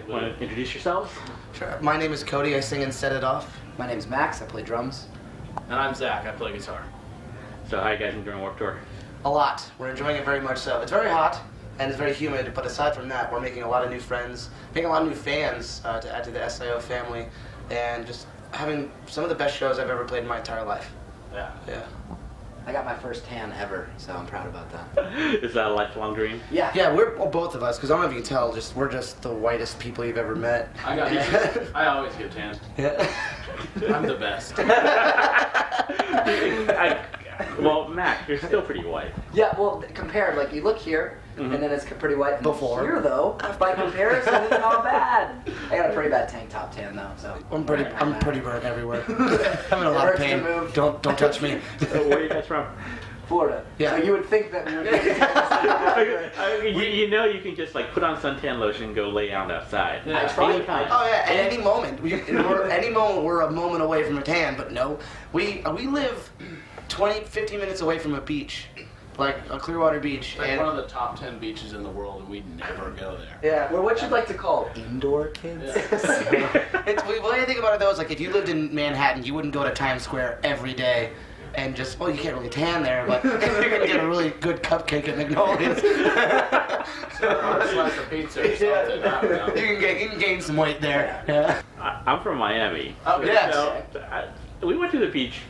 Want to introduce yourselves? Sure. My name is Cody. I sing and set it off. My name's Maxx. I play drums. And I'm Zach. I play guitar. So how you guys enjoying Warped Tour? A lot. We're enjoying it very much so. It's very hot and it's very humid, but aside from that, we're making a lot of new friends, making a lot of new fans to add to the SIO family, and just having some of the best shows I've ever played in my entire life. Yeah. Yeah. I got my first tan ever, so I'm proud about that. Is that a lifelong dream? Yeah. Yeah, we're both of us, because I don't know if you can tell, we're just the whitest people you've ever met. I always get tan. Yeah. I'm the best. Well, Max, you're still pretty white. Yeah, well, compared, like, you look here, and then it's pretty white. And Before. Here, though, by comparison, it's not bad. I got a pretty bad tank top tan, though, so. I'm pretty burnt everywhere. I'm in a lot of pain. Don't touch me. Where are you guys from? Florida. Yeah. So you would think that we would be you know you can just like put on suntan lotion and go lay down outside. Yeah. I tried. Anytime. Oh yeah, at any moment. We're a moment away from a tan, but no. We live 15 minutes away from a beach, like a Clearwater beach. It's like and one of the top 10 beaches in the world, and we never go there. yeah. Well, what you'd like to call indoor kids? The way I think about it though is like if you lived in Manhattan, you wouldn't go to Times Square every day and just, well, you can't really tan there, but you're gonna get a really good cupcake at Magnolia's. So, a slice of pizza or something. I don't know. You can gain some weight there. Yeah. I'm from Miami. Oh, Yes. So, we went to the beach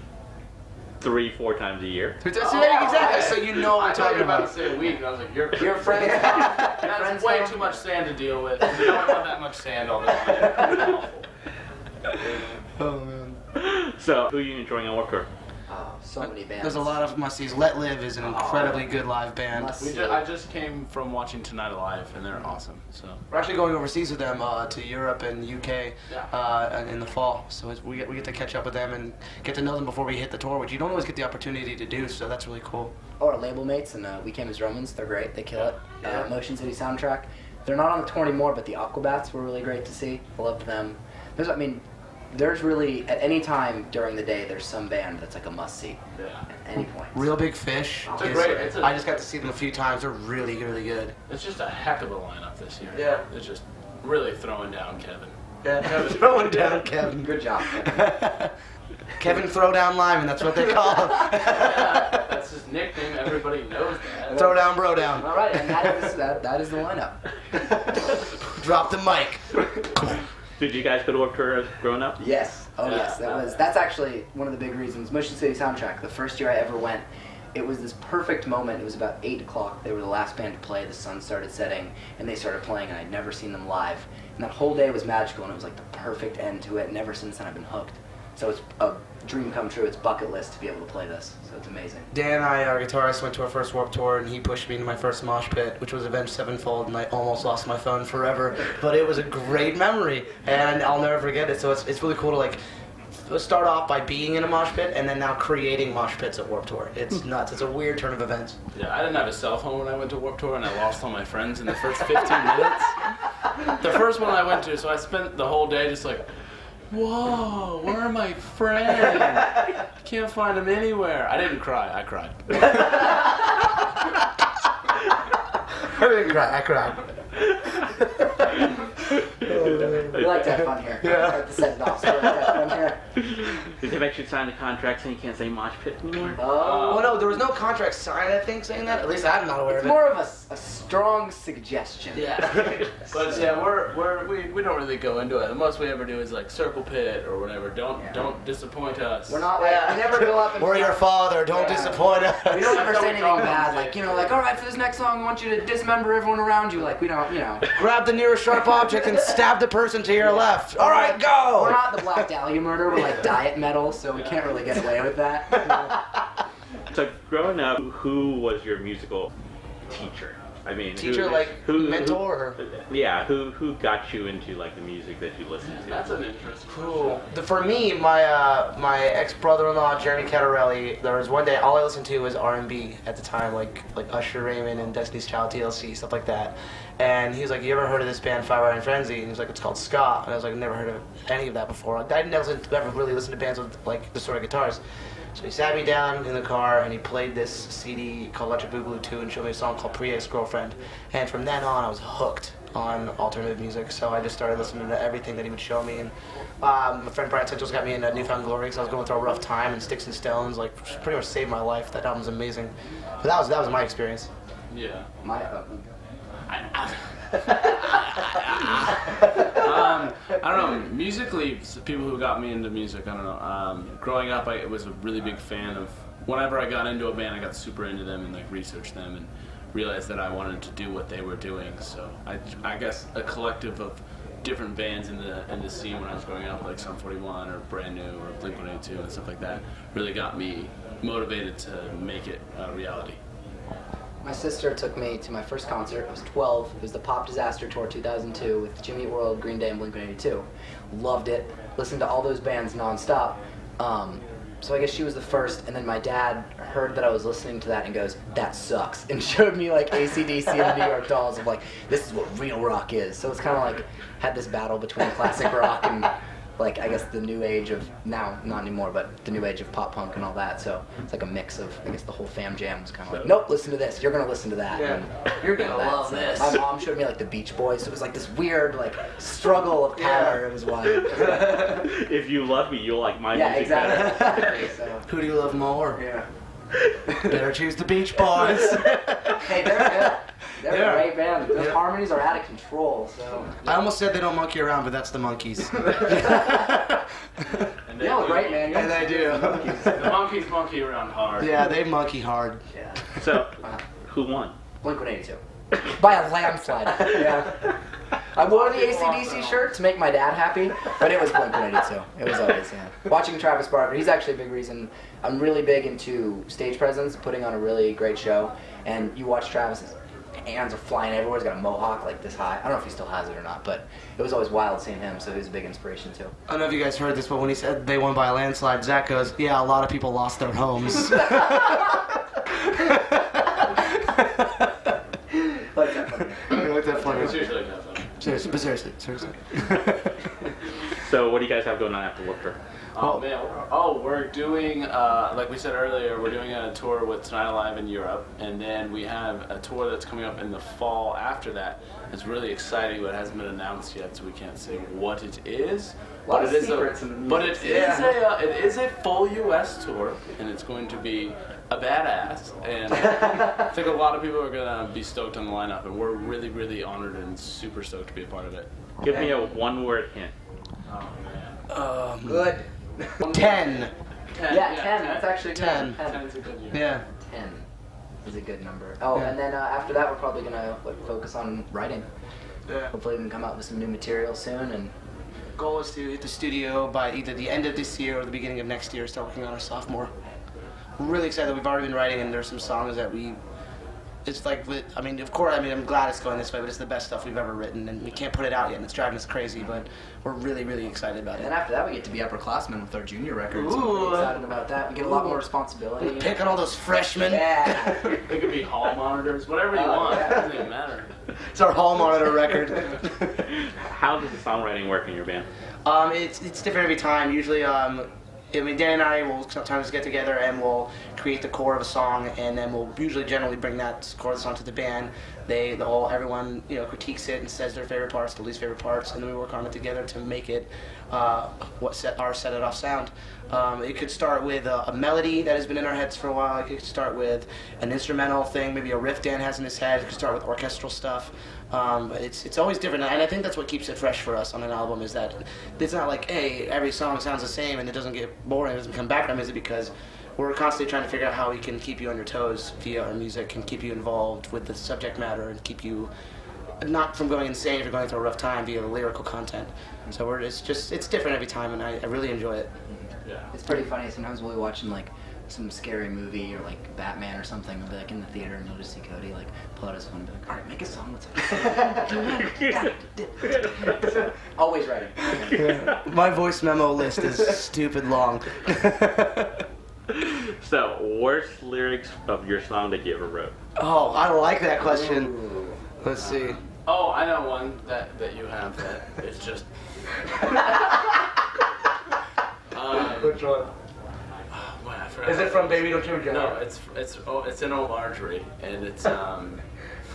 3-4 times a year. Exactly. So you know what I we're thought talking you were about about. to say a week, and I was like, you're Your friends. That's way too much sand to deal with. I don't want that much sand all the time. Oh man. So who are you enjoying on Warped Tour? Oh, so many bands. There's a lot of must-sees. Let Live is an incredibly good live band. Must- I just came from watching Tonight Alive, and they're awesome. So We're actually going overseas with them to Europe and UK in the fall. So we get to catch up with them and get to know them before we hit the tour, which you don't always get the opportunity to do. So that's really cool. Oh, our label mates, and we came as Romans. They're great. They kill it. Yeah. Motion City soundtrack. They're not on the tour anymore, but the Aquabats were really great to see. I loved them. There's really, at any time during the day, there's some band that's like a must-see yeah. at any point. Real Big Fish. It's a great- I just got to see them a few times. They're really good. It's just a heck of a lineup this year. Yeah. It's just really throwing down Kevin. Yeah, throwing down Kevin. Good job. Kevin Throwdown Lyman, that's what they call him. Yeah, that's his nickname. Everybody knows that. Throwdown, bro down. All right, and that is the lineup. Drop the mic. Did you guys go to Warped Tour growing up? Yes. Oh, Yeah. yes. That's actually one of the big reasons. Motion City soundtrack. The first year I ever went, it was this perfect moment. It was about 8 o'clock. They were the last band to play. The sun started setting, and they started playing, and I'd never seen them live. And that whole day was magical, and it was like the perfect end to it. And ever since then, I've been hooked. So it's a dream come true. It's bucket list to be able to play this. So it's amazing. Dan and I, our guitarist, went to our first Warped Tour, and he pushed me into my first mosh pit, which was Avenged Sevenfold, and I almost lost my phone forever. But it was a great memory, and I'll never forget it. So it's really cool to like start off by being in a mosh pit, and then now creating mosh pits at Warped Tour. It's nuts. It's a weird turn of events. Yeah, I didn't have a cell phone when I went to Warped Tour, and I lost all my friends in the first 15 minutes. The first one I went to, so I spent the whole day just like, whoa, where are my friends? Can't find them anywhere. I didn't cry. I cried. I didn't cry. I cried. We like to have fun here. Yeah. I like to set it off. So we like to have fun here. Did they make you sign a contract saying you can't say mosh pit anymore? Oh. Well, no, there was no contract signed, I think, saying that. At least I'm not aware It's of it. more of a strong suggestion. Yeah. But yeah, we don't really go into it. The most we ever do is like circle pit or whatever. Don't disappoint us. We're not like, we never go up and We're your father. Don't disappoint us. we don't ever say anything Don't bad, say like, like, all right, for this next song, I want you to dismember everyone around you. Like, we don't, Grab the nearest sharp object and stab the person to your left. All right, go. We're not the Black Dahlia murder. We're like diet metal, so we can't really get away with that. So growing up, who was your musical teacher? I mean, Teacher, mentor? Who got you into like the music that you listen to? That's an interesting Cool. For me, my ex-brother-in-law Jeremy Cattarelli, there was one day all I listened to was R&B at the time, like Usher Raymond and Destiny's Child, TLC, stuff like that. And he was like, "You ever heard of this band Fire and Frenzy?" And he was like, "It's called ska." And I was like, "I've never heard of any of that before." I never really listened to bands with like this sort of guitars. So he sat me down in the car and he played this CD called Electric Boogaloo 2 and showed me a song called Pre-Ex Girlfriend. And from then on, I was hooked. on alternative music, so I just started listening to everything that he would show me. And my friend Brian Central's got me into Newfound Glory because I was going through a rough time, and Sticks and Stones like pretty much saved my life. That album's amazing. But that was my experience. Yeah. I don't know. Musically, people who got me into music, I don't know. Growing up, I was a really big fan of. Whenever I got into a band, I got super into them and like researched them and realized that I wanted to do what they were doing. So I guess a collective of different bands in the scene when I was growing up, like Sum 41 or Brand New or Blink-182 and stuff like that, really got me motivated to make it a reality. My sister took me to my first concert. I was 12. It was the Pop Disaster Tour 2002 with Jimmy Eat World, Green Day, and Blink-182. Loved it. Listened to all those bands nonstop. So I guess she was the first, and then my dad heard that I was listening to that and goes, "That sucks," and showed me like AC/DC and the New York Dolls of like, this is what real rock is. So it's kind of like had this battle between classic rock and like I guess the new age of now, not anymore, but the new age of pop punk and all that. So it's like a mix of I guess the whole fam jam was kind of like, nope, listen to this. You're gonna listen to that. Yeah. And, You're gonna that. love So this. My mom showed me like the Beach Boys. So it was like this weird like struggle of power. It was wild. If you love me, you'll like my Yeah, music better. exactly. So. Who do you love more? Yeah. Better choose the Beach Boys. Hey, they're good. They're Yeah. a great band. Those Yeah. harmonies are out of control. So. I almost said they don't monkey around, but that's the Monkeys. And You know, right, man. And they do. The monkeys monkey around hard. Yeah, they monkey hard. Yeah. So, who won? Blink-182. By a landslide. Yeah. I wore the AC/DC shirt to make my dad happy, but it was Blink-182. It was always, yeah. Watching Travis Barker, he's actually a big reason. I'm really big into stage presence, putting on a really great show, and you watch Travis, his hands are flying everywhere. He's got a mohawk like this high. I don't know if he still has it or not, but it was always wild seeing him, so he was a big inspiration too. I don't know if you guys heard this, but when he said they won by a landslide, Zach goes, "Yeah, a lot of people lost their homes." Like that funny. Like that funny. It's usually not funny. Seriously. So, what do you guys have going on after Warped Tour? Oh man! We're doing like we said earlier, we're doing a tour with Tonight Alive in Europe, and then we have a tour that's coming up in the fall after that. It's really exciting, but it hasn't been announced yet, so we can't say what it is. Lot But of it is secrets in the music. it is a full U.S. tour, and it's going to be a badass. And I think a lot of people are gonna be stoked on the lineup, and we're really, really honored and super stoked to be a part of it. Give me a one-word hint. Oh man! Good. 10. 10. Yeah, 10. That's actually good. 10. 10's a good year. Yeah. 10 is a good number. Oh, Yeah. and then after that, we're probably gonna focus on writing. Yeah. Hopefully, we can come out with some new material soon. And Goal is to hit the studio by either the end of this year or the beginning of next year. Start working on our sophomore. We're really excited. We've already been writing, and there's some songs that we. It's like, of course, I'm glad it's going this way, but it's the best stuff we've ever written, and we can't put it out yet, and it's driving us crazy, but we're really, really excited about then it. after that, we get to be upperclassmen with our junior records. Ooh. I'm excited about that. We get a lot more responsibility. Pick on all those freshmen. Yeah. It could be hall monitors, whatever you Oh, want. yeah. It doesn't even matter. It's our hall monitor record. How does the songwriting work in your band? It's different every time. Usually, Dan and I will sometimes get together and we'll create the core of a song, and then we'll usually generally bring that core of the song to the band. Everyone critiques it and says their favorite parts, their least favorite parts, and then we work on it together to make it set it off sound. It could start with a melody that has been in our heads for a while. It could start with an instrumental thing, maybe a riff Dan has in his head. It could start with orchestral stuff. But it's always different, and I think that's what keeps it fresh for us on an album, is that it's not like, hey, every song sounds the same and it doesn't get boring, it doesn't become background music, because we're constantly trying to figure out how we can keep you on your toes via our music and keep you involved with the subject matter and keep you not from going insane if you're going through a rough time via the lyrical content. So it's different every time, and I really enjoy it. Yeah. It's pretty funny. Sometimes we'll be watching like some scary movie or like Batman or something. We'll be like in the theater and you'll just see Cody like pull out his phone and be like, "All right, make a song." Let's always writing. My voice memo list is stupid long. So, worst lyrics of your song that you ever wrote? Oh, I like that question. Ooh. Let's see. Oh, I know one that you have that is just. Which one? I forgot. Is it from Baby Don't You Ever Get No, it's in Old Marjorie, and it's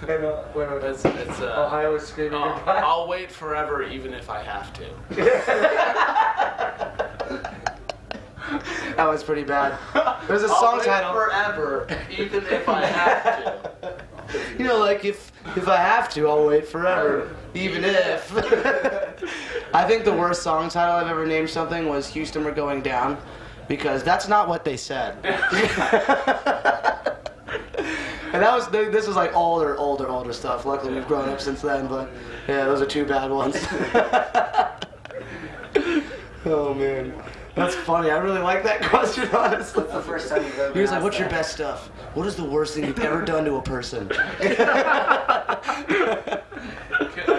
And, It's Ohio is screaming goodbye. I'll wait forever even if I have to. That was pretty bad. There's a song title. Forever, even if I have to. You know, like if I have to, I'll wait forever, even if. I think the worst song title I've ever named something was "Houston, We're Going Down," because that's not what they said. And this was like older stuff. Luckily, we've grown up since then, but yeah, those are two bad ones. Oh man. That's funny. I really like that question, honestly. What's the first time you've ever He was like, asked what's your that? best stuff? What is the worst thing you've ever done to a person? I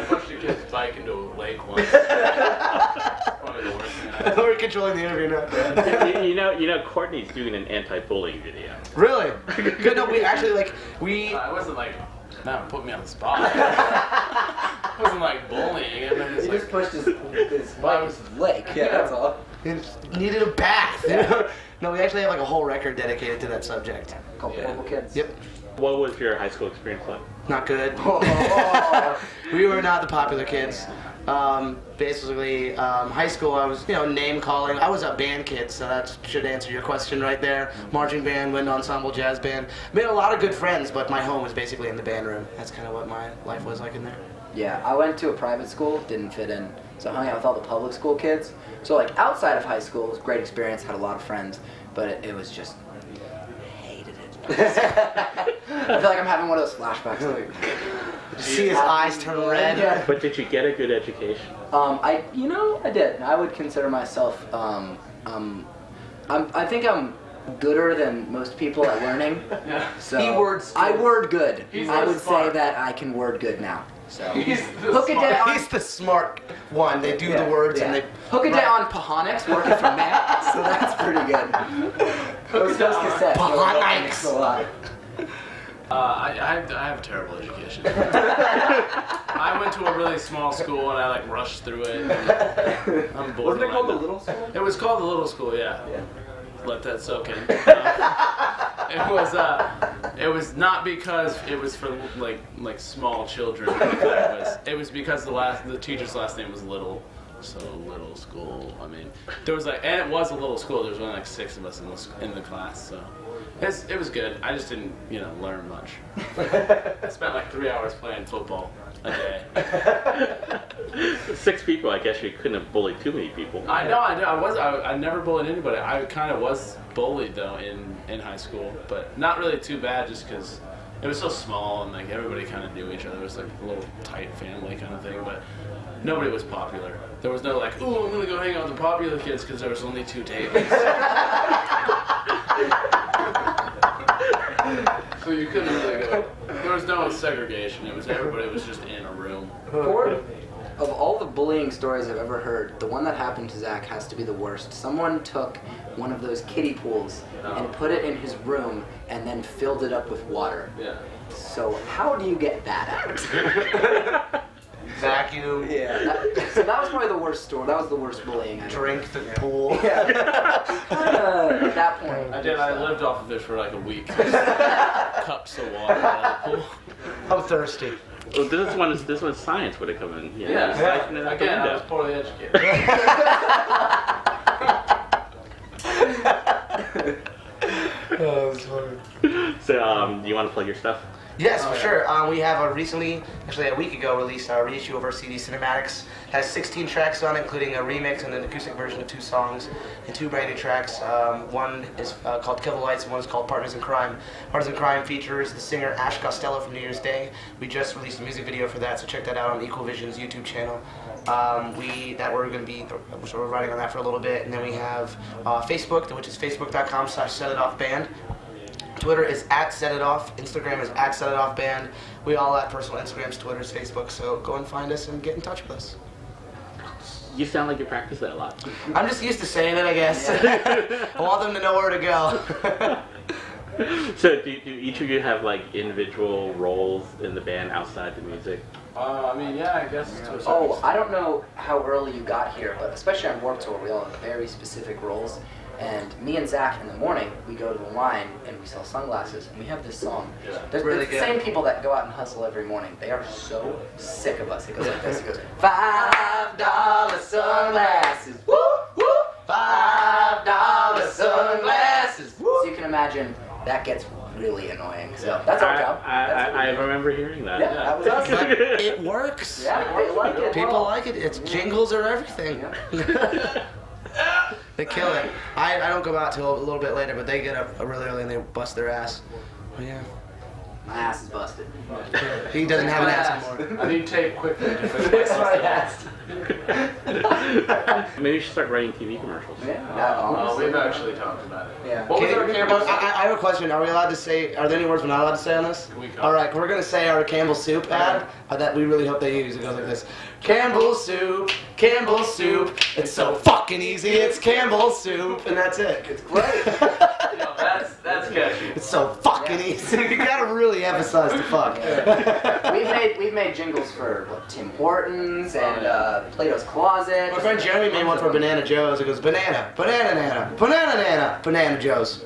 pushed a kid's bike into a lake once. Probably the worst thing I We're controlling the interview now. you know, Courtney's doing an anti-bullying video. Really? Good. No, we actually it wasn't like, not put me on the spot. It wasn't like bullying. I mean, it's He like, just pushed his bike into the lake. Yeah, that's all. needed a bath. You know? No, we actually have like a whole record dedicated to that subject. Called Horrible Kids. Yep. What was your high school experience like? Not good. We were not the popular kids. Basically, high school, I was, name calling. I was a band kid, so that should answer your question right there. Marching band, wind ensemble, jazz band. Made a lot of good friends, but my home was basically in the band room. That's kind of what my life was like in there. Yeah, I went to a private school, didn't fit in, so I hung out with all the public school kids. So like outside of high school, it was a great experience, had a lot of friends, but it was just, hated it. I feel like I'm having one of those flashbacks. Like, See his eyes turn red. Yeah. But did you get a good education? I did. I would consider myself, I think I'm gooder than most people at learning. yeah. So He words I word good. He's I the would smart. say that I can word good now. So He's the hook it smart- down. He's the smart one. They do Yeah, the words yeah. and they hook it down on Pahonics, working from Matt, so that's pretty good. Those cassettes. Pahonics. A lot. I have a terrible education. I went to a really small school and I like rushed through it. I'm Wasn't it called the borderline. Little School? It was called the Little School, yeah. Let that soak in. It was not because it was for like small children. It was because the teacher's last name was Little. So Little School. I mean, there was and it was a little school. There was only like 6 of us in the class, so it was good. I just didn't learn much. I spent like 3 hours playing football a day. 6 people, I guess you couldn't have bullied too many people. I know. I never bullied anybody. I kind of was bullied though in high school, but not really too bad, just because it was so small and like everybody kind of knew each other. It was like a little tight family kind of thing, but nobody was popular. There was no like, ooh, I'm gonna go hang out with the popular kids because there was only 2 tables. So you couldn't really go. There was no segregation. It was everybody was just in a room. Of all the bullying stories I've ever heard, the one that happened to Zach has to be the worst. Someone took one of those kiddie pools and put it in his room and then filled it up with water. Yeah. So how do you get that out? vacuum. Yeah. So that was probably the worst story. That was the worst bullying. I Drink the pool. At that point. I did. I lived off of it for like a week. Cups of water out of the pool. I'm thirsty. Well, this one science would have come in. Yeah. Siphon it out the Again, I was window. poorly educated. Oh, that's funny. So, you want to plug your stuff? Yes, for sure. We have recently, actually a week ago, released a reissue of our CD Cinematics. It has 16 tracks on it, including a remix and an acoustic version of 2 songs and 2 brand new tracks. One is called Kill the Lights and one is called Partners in Crime. Partners in Crime features the singer Ash Costello from New Year's Day. We just released a music video for that, so check that out on Equal Vision's YouTube channel. We're writing on that for a little bit, and then we have Facebook, which is facebook.com/setitoffband. Twitter is @setitoff. Instagram is @setitoffband. We all have personal Instagrams, Twitters, Facebook, so go and find us and get in touch with us. You sound like you practice that a lot. I'm just used to saying it, I guess. I want them to know where to go. So, do each of you have like individual roles in the band outside the music? I mean, yeah, I guess to a certain Oh, extent. I don't know how early you got here, but especially on Warped Tour, we all have very specific roles. And me and Zach in the morning, we go to the line and we sell sunglasses, and we have this song. Yeah. There's Really the good. same people that go out and hustle every morning. They are so sick of us. It goes like this. It goes, $5 sunglasses. Woo, woo. $5 sunglasses. So you can imagine that gets really annoying. So that's our job. I remember hearing that. Yeah, that was us. It works. Yeah, they like it. People like it. It's jingles or everything. They kill it. I don't go out till a little bit later, but they get up really early and they bust their ass. But yeah. My ass is busted. He doesn't have an ass anymore. I need tape quickly to fix Fix my my system. ass. Maybe you should start writing TV commercials. Yeah, We've actually talked about it. Yeah. What was our Campbell's? I have a question. Are we allowed to say? Are there any words we're not allowed to say on this? We can't. All right, we're gonna say our Campbell's soup ad that we really hope they use. It goes like this: Campbell's soup, Campbell's soup. It's so fucking easy. It's Campbell's soup, and that's it. It's great. That's catchy. It's so fucking easy. You gotta really emphasize the fuck. We've made jingles for what, Tim Hortons and Plato's Closet. My friend Jeremy made one for Banana Joe's. It goes banana, banana, nana, banana, nana, banana Joe's.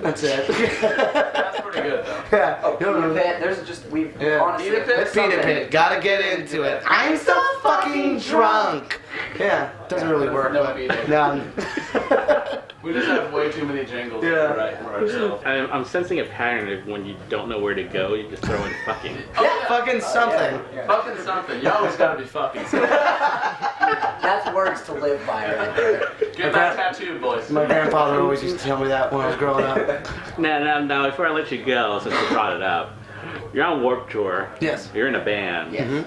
That's it. That's pretty good though. Yeah. Oh, Peter Pit. There's just we've Yeah. honestly. Peter Pit? it's Peter something. Pit, gotta get into it. I'm so fucking drunk. Yeah, doesn't really work, No but meaning. no. We just have way too many jingles to Yeah. write for ourselves. I'm sensing a pattern of when you don't know where to go, you just throw in fucking. Yeah, fucking something. Yeah. Fucking something. You always gotta be fucking something. That's words to live by right there. Get that tattooed, boys. My grandfather always used to tell me that when I was growing up. Now, before I let you go, since you brought it up, you're on Warped Tour. Yes. You're in a band. Yeah.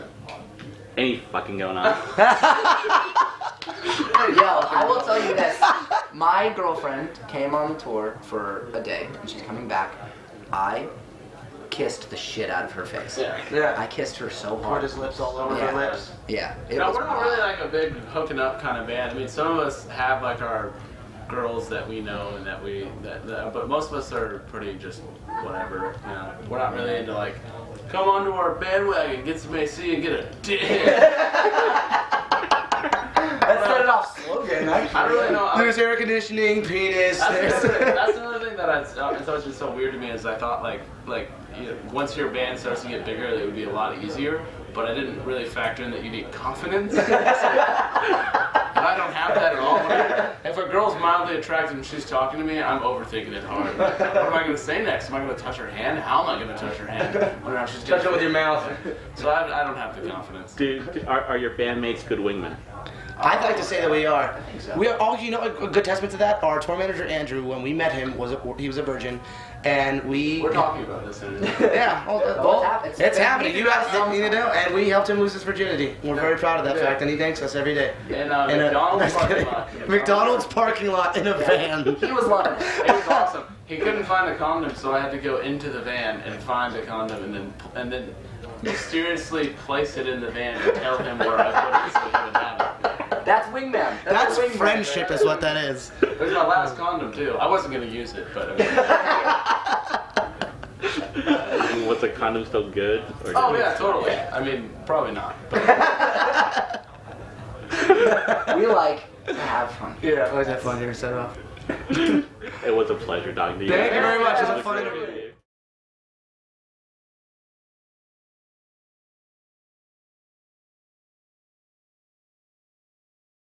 Any fucking going on? Yo, I will tell you this. My girlfriend came on the tour for a day, and she's coming back. I kissed the shit out of her face. Yeah. Yeah. I kissed her so Poured hard. his lips all over Yeah. her lips. Yeah. It No, was we're not really like a big hooking up kind of band. I mean, some of us have like our girls that we know and that but most of us are pretty just whatever. You know, we're not really into like, come onto our bandwagon, get some AC and get a dick. That started off slogan, actually. I don't really know. There's air conditioning, penis. That's There's... another thing that it's always been so weird to me is I thought like you know, once your band starts to get bigger, it would be a lot easier. But I didn't really factor in that you need confidence. And I don't have that at all. If a girl's mildly attractive and she's talking to me, I'm overthinking it hard. What am I going to say next? Am I going to touch her hand? How am I going to touch her hand? When she's Touch it with your mouth. So I don't have the confidence. Are your bandmates good wingmen? I'd like to say that we are. I think so. We are all, you know, a good testament to that. Our tour manager Andrew, when we met him, he was a virgin, and we. We're talking about this. Yeah, it's happening. You guys didn't need to know, and we helped him lose his virginity. We're very proud of that fact, and he thanks us every day. In In a- McDonald's parking lot. McDonald's parking lot in a van. He was loving it. It was awesome. He couldn't find a condom, so I had to go into the van and find a condom, and then mysteriously place it in the van and tell him where I put it so he would have it. That's Wingman. That's Wingman. friendship, is what that is. It was my last condom too. I wasn't gonna use it, but. Was the condom still good? Or Oh yeah, totally. I mean, probably not. But We like to have fun. Yeah, always have fun here. Set it off. It was a pleasure talking to you. Thank you very much. It was a fun interview.